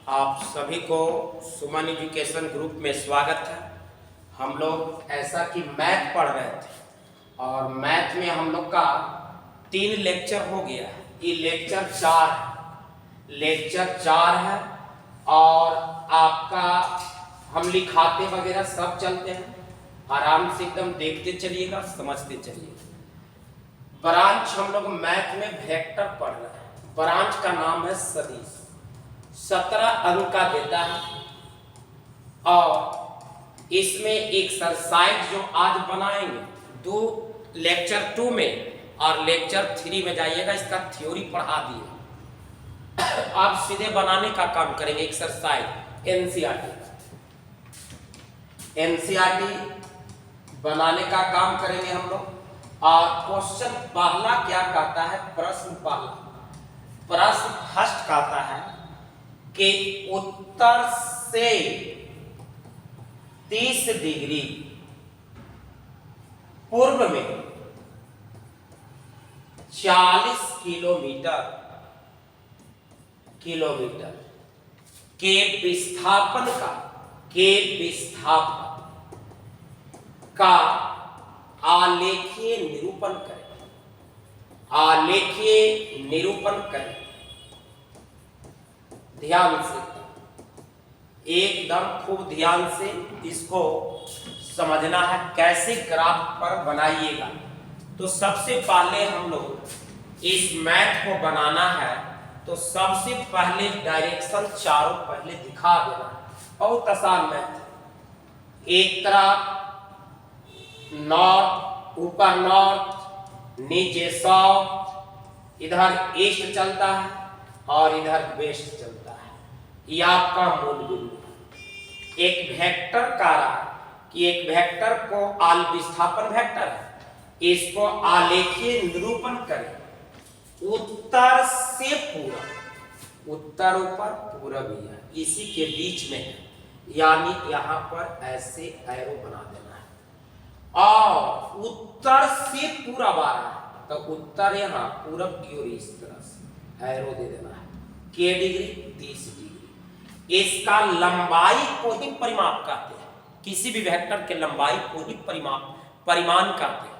आप सभी को सुमन एजुकेशन ग्रुप में स्वागत है। हम लोग ऐसा कि मैथ पढ़ रहे थे और मैथ में हम लोग का 3 लेक्चर हो गया। ये लेक्चर 4 है और आपका हम लिखाते वगैरह सब चलते हैं। आराम से एकदम देखते चलिएगा, समझते चलिएगा। ब्रांच हम लोग मैथ में वेक्टर पढ़ रहे हैं। ब्रांच का नाम है सदिश। 17 अंक का देता है और इसमें एक्सरसाइज जो आज बनाएंगे दो लेक्चर 2 में और लेक्चर 3 में जाइएगा, इसका थ्योरी पढ़ा दिए। आप सीधे बनाने का काम करेंगे। एक्सरसाइज एनसीईआरटी बनाने का काम करेंगे हम लोग। और क्वेश्चन पहला क्या कहता है? प्रश्न फर्स्ट कहता है कि उत्तर से 30 डिग्री पूर्व में 40 किलोमीटर के विस्थापन का आलेखीय निरूपण करें। ध्यान से, एकदम खूब ध्यान से इसको समझना है। कैसे ग्राफ पर बनाइएगा, तो सबसे पहले हम लोग इस मैथ को बनाना है तो सबसे पहले डायरेक्शन चारों पहले दिखा देना है। बहुत आसान मैथ। एक तरफ नॉर्थ, ऊपर नॉर्थ, नीचे साउथ, इधर ईस्ट चलता है और इधर वेस्ट चलता है। ये आपका मूल बिंदु है। एक वेक्टर का कि एक वेक्टर को विस्थापन वेक्टर है, इसको आलेखीय निरूपण करें। उत्तर से पूरब, उत्तर ऊपर पूरब है, इसी के बीच में है, यानी यहां पर ऐसे एरो बना देना है। और उत्तर से पूरब आ रहा है तो उत्तर यहां पूरब की ओर इस तरह से एरो दे देना है। के डिग्री 30 डिग्री। इसका लंबाई को ही परिमाप कहते हैं। किसी भी वेक्टर के लंबाई को ही परिमाण कहते हैं।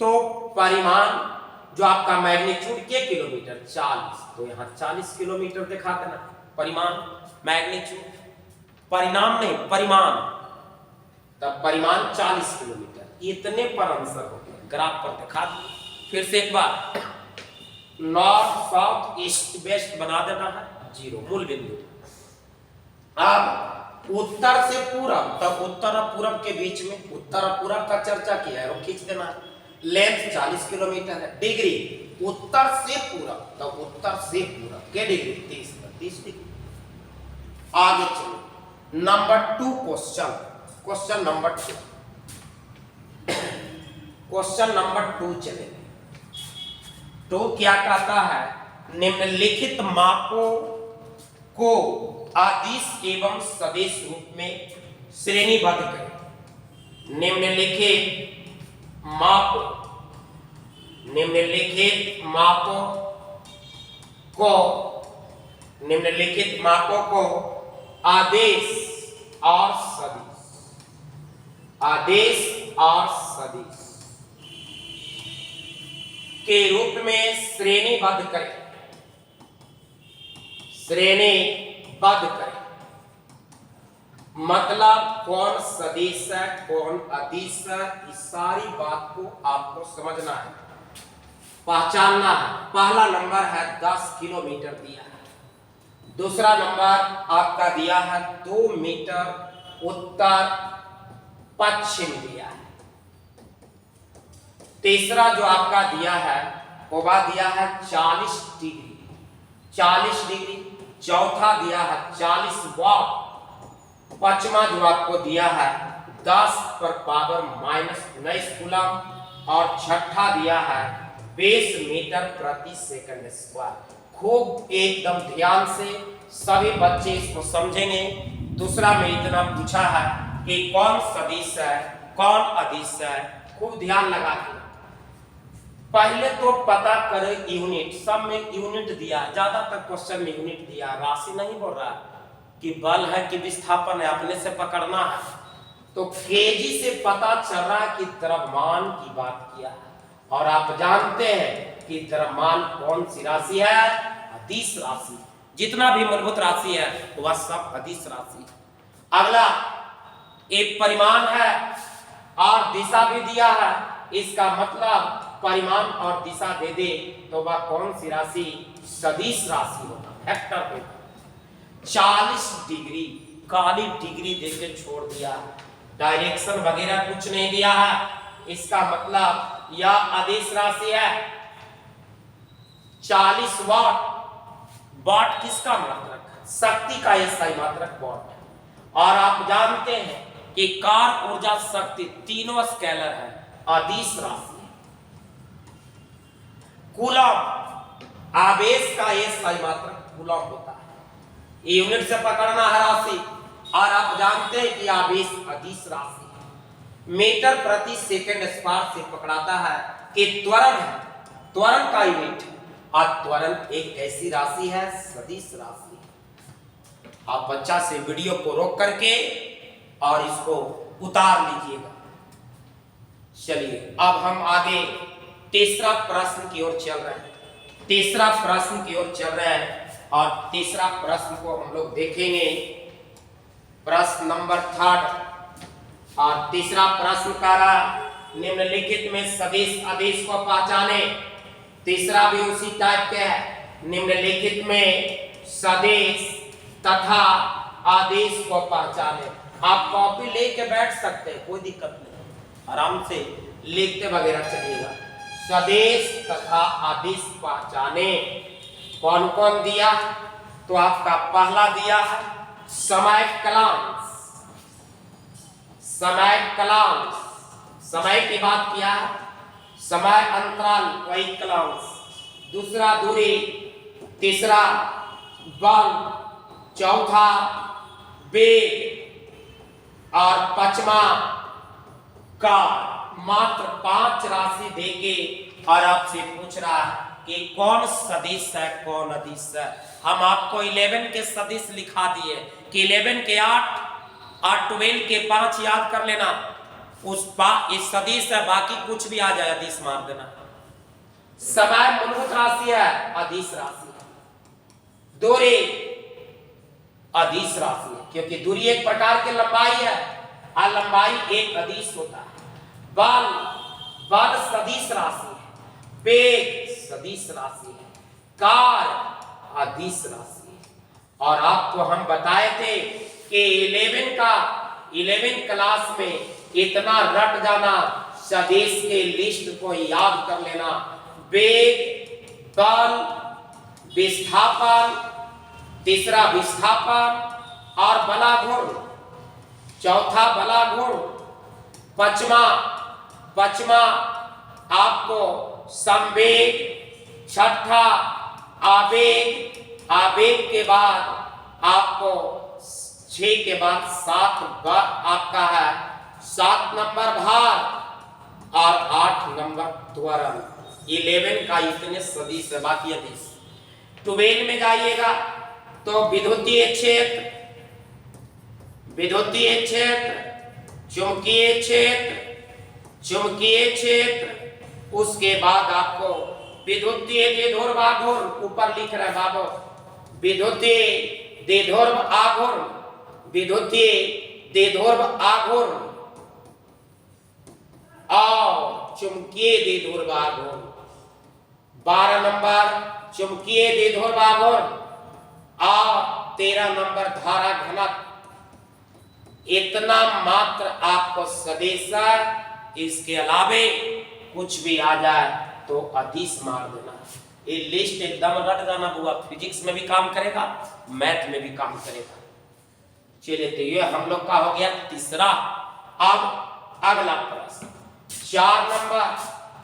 तो परिमाण जो आपका मैग्नीट्यूड के किलोमीटर 40, तो यहां 40 किलोमीटर दिखा देना। परिमाण मैग्नीट्यूड, परिणाम नहीं परिमाण, तब परिमाण 40 किलोमीटर। इतने पर आंसर हो गया। ग्राफ पर दिखा दो फिर से एक बार। नॉर्थ साउथ ईस्ट वेस्ट बना देना है, 0 मूल बिंदु। अब उत्तर से पूरब, तब उत्तर और पूरब के बीच में उत्तर और पूरब का चर्चा किया है, वो खींच देना है। लेंथ 40 किलोमीटर है। डिग्री उत्तर से पूरब, तब उत्तर से पूरब के डिग्री 30 डिग्री। आगे चलो नंबर 2 क्वेश्चन नंबर 2 चले। तो क्या कहता है? निम्नलिखित मापों को अदिश एवं सदिश रूप में श्रेणीबद्ध करें। निम्नलिखित मापों को आदेश और सदिश के रूप में श्रेणीबद्ध करें। मतलब कौन सदिश है, कौन अदिश है, इस सारी बात को आपको समझना है, पहचानना है। पहला नंबर है 10 किलोमीटर दिया है। दूसरा नंबर आपका दिया है 2 मीटर उत्तर पश्चिम दिया है। तीसरा जो आपका दिया है वो दिया है 40 डिग्री। चौथा दिया है 40 वाट। पांचवा जो आपको दिया है 10 पर पावर -19 कूलम। और छठा दिया है 20 मीटर प्रति सेकंड स्क्वायर। खूब एकदम ध्यान से सभी बच्चे इसको समझेंगे। दूसरा में इतना पूछा है कि कौन सदिश है, कौन अदिश है, खूब ध्यान लगा के। पहले तो पता करो यूनिट, सब में यूनिट दिया, ज्यादातर क्वेश्चन में यूनिट दिया, राशि नहीं बोल रहा कि बल है कि विस्थापन है, अपने से पकड़ना है। तो केजी से पता चल रहा है कि द्रव्यमान की बात किया है, और आप जानते हैं कि द्रव्यमान कौन सी राशि है? अदिश राशि। जितना भी मूलभूत राशि है वह सब अदिश राशि। अगला एक परिमाण है और दिशा भी दिया है, इसका मतलब परिमाण और दिशा दे दे तो वह कौन सी राशि? सदिश राशि होगा, वेक्टर होगा। 40 डिग्री काली डिग्री देके छोड़ दिया, डायरेक्शन वगैरह कुछ नहीं दिया है, इसका मतलब यह अदिश राशि है। 40 वाट, वाट किसका मात्रक है? शक्ति का यह सही मात्रक वाट है। और आप जानते हैं कि कार्य, ऊर्जा, शक्ति तीनों स्केलर है, अदिश राशि। कूलम आवेश का यह सही मात्रक कूलम होता है, यूनिट से पकड़ना है राशि। और आप जानते हैं कि आवेश अदिश राशि है। मीटर प्रति सेकंड स्क्वायर से पकड़ाता है कि त्वरण है, त्वरण का यूनिट है, और त्वरण एक ऐसी राशि है, सदिश राशि। आप बच्चा से वीडियो को रोक करके और इसको उतार लीजिएगा। चलिए अब हम आगे तीसरा प्रश्न की ओर चल रहे हैं। तीसरा प्रश्न की ओर चल रहे हैं और तीसरा प्रश्न को हम लोग देखेंगे, प्रश्न नंबर 3। और तीसरा प्रश्न का निम्नलिखित में सदिश अदिश को पहचाने। तीसरा भी उसी टाइप के है, निम्नलिखित में सदिश तथा आदेश को पहचाने। आप कॉपी लेके बैठ सकते हैं, कोई दिक्कत नहीं, आराम से लिखते वगैरह चलिएगा। सदिश तथा आदेश पहचाने। कौन कौन दिया? तो आपका पहला दिया है समय कलांश। समय कलांश, समय की बात किया है, समय अंतराल वही कलांश। दूसरा दूरी, तीसरा बल, चौथा वेग, और पांचवा काल। मात्र 5 राशि देके और आपसे पूछ रहा है कि कौन सदिश है कौन अदिश है। हम आपको 11 के सदिश लिखा दिए कि 11 के 8 और 12 के 5 याद कर लेना, इस सदिश है, बाकी कुछ भी आ जाए अदिश मार देना। समय मूलभूत राशि है, अदिश राशि है। दूरी अदिश राशि है, क्योंकि दूरी एक प्रकार की लंबाई है और लंबाई एक अदिश होता है। बल, बल सदिश राशि है। वेग सदिश राशि है। काल अदिश राशि है। और आपको हम बताए थे कि 11 क्लास में इतना रट जाना, सदिश के लिस्ट को याद कर लेना। वेग, बल, विस्थापन, तीसरा विस्थापन और बलाघूर्ण, चौथा बलाघूर्ण, पांचवा आपको संवेग, छठा आवेग, आवेग के बाद आपको 6 के बाद 7 आपका है 7 नंबर भार और 8 नंबर त्वरण। 11 का इतने सदिश है, बाकी अदिश। 12 में जाइएगा तो विद्युतीय क्षेत्र, विद्युतीय क्षेत्र, चुंबकीय क्षेत्र, चुंबकीय क्षेत्र, उसके बाद आपको विद्युतीय द्विध्रुव आघूर्ण, ऊपर लिख रहे बाबू, विद्युतीय द्विध्रुव आघूर्ण, विद्युतीय द्विध्रुव आघूर्ण और चुंबकीय द्विध्रुव आघूर्ण। 12 नंबर चुंबकीय द्विध्रुव आघूर्ण और 13 नंबर धारा घनत्व। इतना मात्र आपको सदिश है, इसके अलावे कुछ भी आ जाए तो अदिश मार देना। ये लिस्ट एकदम रट जाना बुआ, फिजिक्स में भी काम करेगा, मैथ में भी काम करेगा। चलिए तो ये हम लोग का हो गया तीसरा। अब अगला प्रश्न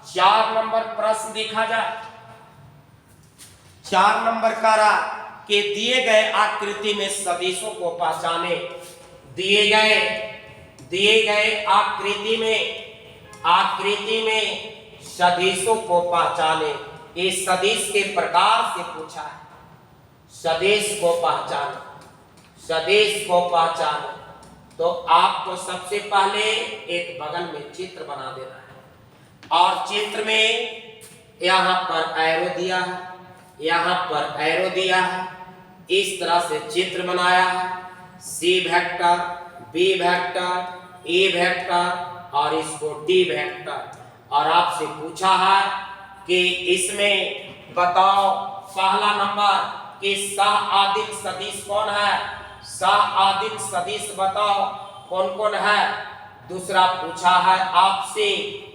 4 नंबर प्रश्न देखा जाए। 4 नंबर का रहा कि दिए गए आकृति में सदिशों को पहचाने। दिए गए आकृति में सदिशों को पहचाने। इस सदिश के प्रकार से पूछा है। सदिश को पहचाने, सदिश को पहचाने। तो आपको सबसे पहले एक बगल में चित्र बना देना है और चित्र में यहां पर एरो दिया है, यहां पर एरो दिया है। इस तरह से चित्र बनाया है। सी वेक्टर, बी वेक्टर, ए वेक्टर और इसको डी वेक्टर। और आपसे पूछा है कि इसमें बताओ पहला नंबर कि सह-आदिम सदिश कौन है। सह-आदिम सदिश बताओ कौन कौन है। दूसरा पूछा है आपसे,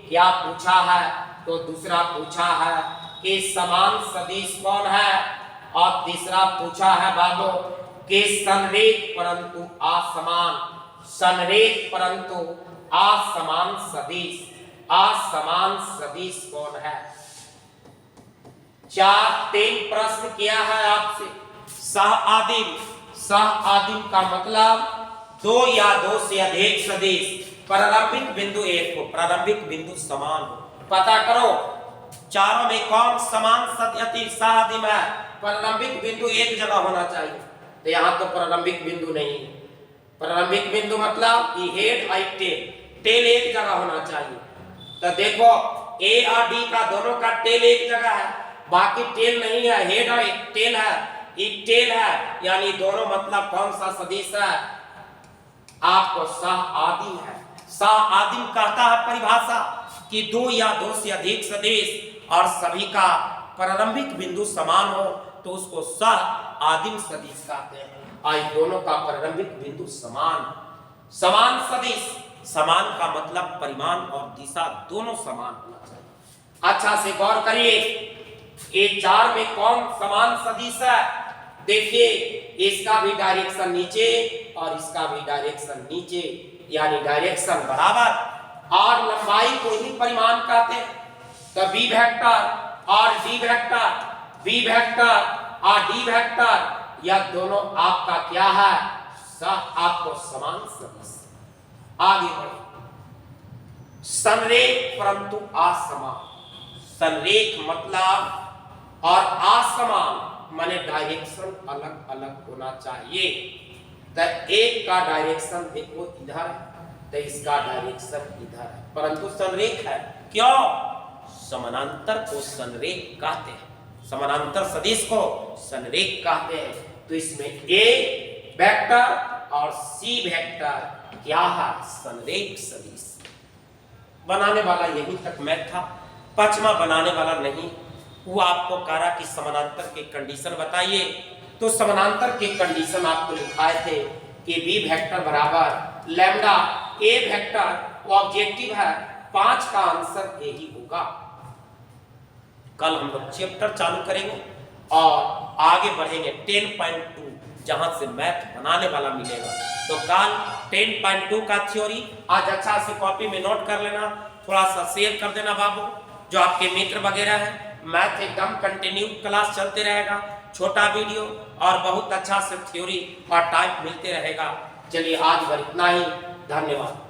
क्या पूछा है तो दूसरा पूछा है कि समान सदिश कौन है। और तीसरा पूछा है बाबू कि संरेख परंतु असमान, संरेख परंतु असमान सदिश, असमान सदिश कौन है। 3 प्रश्न किया है आपसे। सह-आदिम, सह-आदिम का मतलब 2 या 2 से अधिक सदिश प्रारंभिक बिंदु एक हो, प्रारंभिक बिंदु समान हो। पता करो चारों में कौन समान सदिश सह-आदिम है। प्रारंभिक बिंदु एक जगह होना चाहिए, तो यहाँ तो प्रारंभिक बिंदु नहीं है। प्रारंभिक बिंदु मतलब हेड और टेल, टेल एक जगह होना चाहिए। तो देखो ए और डी का दोनों का टेल एक जगह है, बाकी टेल नहीं है, हेड और टेल है, एक टेल है, यानी दोनों मतलब कौन सा सदिश है आपको सह-आदिम है। सह-आदिम कहता है परिभाषा कि 2 या 2 से अधिक सदिश और सभी का प्रारंभिक बिंदु समान हो तो उसको सह-आदिम सदिश कहते हैं। और दोनों का प्रारंभिक बिंदु समान, समान सदिश, समान का मतलब परिमाण और दिशा दोनों समान होना चाहिए। अच्छा से गौर करिए, ये 4 में कौन समान सदिश है। देखिए इसका भी डायरेक्शन नीचे और इसका भी डायरेक्शन नीचे, यानी डायरेक्शन बराबर और लंबाई को ही परिमाण कहते हैं। तो बी वेक्टर और डी वेक्टर, बी वेक्टर और डी वेक्टर, यह दोनों आपका क्या है आपको समान सदिश। आगे बढ़े। संरेख परंतु असमान, संरेख मतलब और असमान माने डायरेक्शन अलग अलग होना चाहिए। तो एक का डायरेक्शन देखो इधर है तो इसका डायरेक्शन इधर है, परंतु संरेख है। क्यों? समानांतर को संरेख कहते हैं, समानांतर सदिश को संरेख कहते हैं। तो इसमें ए वेक्टर और सी वेक्टर क्या है संरेख सदिश। बनाने वाला यहीं तक मैथ था, 5वां बनाने वाला नहीं। वो आपको कह रहा कि समानांतर के कंडीशन बताइए, तो समानांतर के कंडीशन आपको लिखाए थे कि बी वेक्टर बराबर लैम्डा, ए वेक्टर ऑब्जेक्टिव है, 5 का आंसर ए ही होगा। कल हम लोग चैप्टर चालू करेंगे और आगे बढ़ेंगे 10.2, जहां से मैथ बनाने वाला मिलेगा। तो कल 10.2 का थ्योरी आज अच्छा से कॉपी में नोट कर लेना, थोड़ा सा शेयर कर देना बाबू, जो आपके मित्र वगैरह है। मैथ एकदम कंटिन्यू क्लास चलते रहेगा, छोटा वीडियो और बहुत अच्छा से थ्योरी और टाइप मिलते रहेगा। चलिए आज भर इतना ही, धन्यवाद।